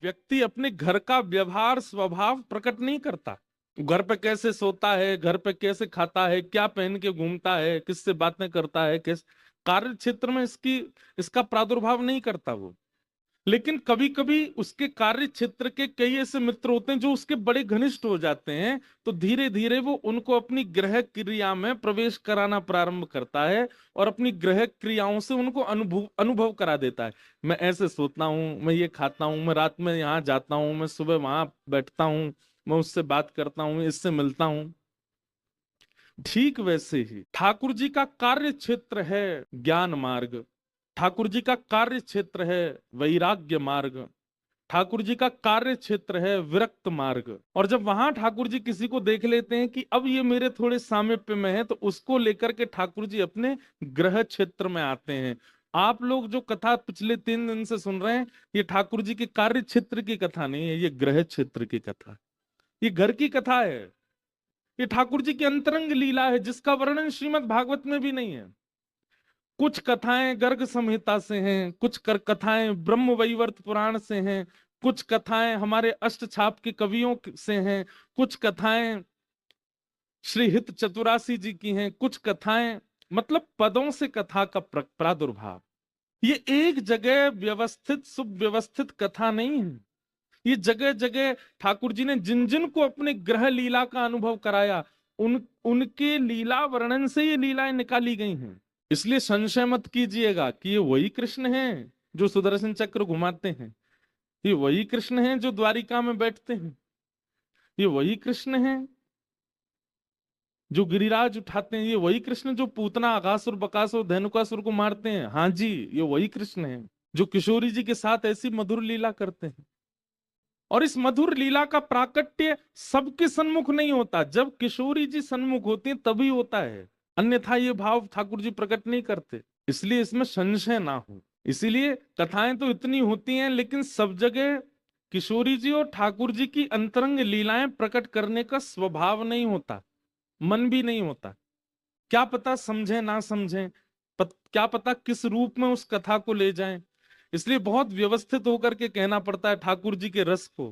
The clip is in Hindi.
व्यक्ति अपने घर का व्यवहार स्वभाव प्रकट नहीं करता। घर पे कैसे सोता है, घर पे कैसे खाता है, क्या पहन के घूमता है, किससे बातें करता है, किस कार्य क्षेत्र में इसका प्रादुर्भाव नहीं करता वो। लेकिन कभी कभी उसके कार्य क्षेत्र के कई ऐसे मित्र होते हैं जो उसके बड़े घनिष्ठ हो जाते हैं, तो धीरे धीरे वो उनको अपनी गृह क्रिया में प्रवेश कराना प्रारंभ करता है और अपनी गृह क्रियाओं से उनको अनुभव अनुभव करा देता है। मैं ऐसे सोता हूँ, मैं ये खाता हूँ, मैं रात में यहाँ जाता हूँ, मैं सुबह वहां बैठता हूँ, मैं उससे बात करता हूँ, इससे मिलता हूँ। ठीक वैसे ही ठाकुर जी का कार्य क्षेत्र है ज्ञान मार्ग, ठाकुर जी का कार्य क्षेत्र है वैराग्य मार्ग, ठाकुर जी का कार्य क्षेत्र है विरक्त मार्ग। और जब वहां ठाकुर जी किसी को देख लेते हैं कि अब ये मेरे थोड़े सामीप्य में है, तो उसको लेकर के ठाकुर जी अपने ग्रह क्षेत्र में आते हैं। आप लोग जो कथा पिछले 3 दिन से सुन रहे हैं, ये ठाकुर जी के कार्य क्षेत्र की कथा नहीं है, ये ग्रह क्षेत्र की कथा है, ये घर की कथा है, ये ठाकुर जी की अंतरंग लीला है जिसका वर्णन श्रीमद् भागवत में भी नहीं है। कुछ कथाएं गर्ग संहिता से हैं, कुछ कथाएं ब्रह्म वैवर्त पुराण से हैं, कुछ कथाएं हमारे अष्टछाप के कवियों से हैं, कुछ कथाएं श्री हित चतुरासी जी की हैं, कुछ कथाएं, मतलब पदों से कथा का प्रादुर्भाव। ये एक जगह व्यवस्थित सुव्यवस्थित कथा नहीं है। ये जगह जगह ठाकुर जी ने जिन जिन को अपने ग्रह लीला का अनुभव कराया, उनके लीला वर्णन से ये लीलाएं निकाली गई हैं। इसलिए संशय मत कीजिएगा कि ये वही कृष्ण हैं जो सुदर्शन चक्र घुमाते हैं, ये वही कृष्ण हैं जो द्वारिका में बैठते हैं, ये वही कृष्ण हैं जो गिरिराज उठाते हैं, ये वही कृष्ण जो पूतना अघासुर बकासुर धेनुकासुर को मारते हैं। हाँ जी, ये वही कृष्ण हैं जो किशोरी जी के साथ ऐसी मधुर लीला करते हैं। और इस मधुर लीला का प्राकट्य सबके सन्मुख नहीं होता, जब किशोरी जी सन्मुख होती हैं तभी होता है, अन्यथा ये भाव ठाकुर जी प्रकट नहीं करते। इसलिए इसमें संशय ना हो। इसीलिए कथाएं तो इतनी होती हैं, लेकिन सब जगह किशोरी जी और ठाकुर जी की अंतरंग लीलाएं प्रकट करने का स्वभाव नहीं होता, मन भी नहीं होता। क्या पता समझे ना समझे, क्या पता किस रूप में उस कथा को ले जाएं। इसलिए बहुत व्यवस्थित होकर के कहना पड़ता है ठाकुर जी के रस को।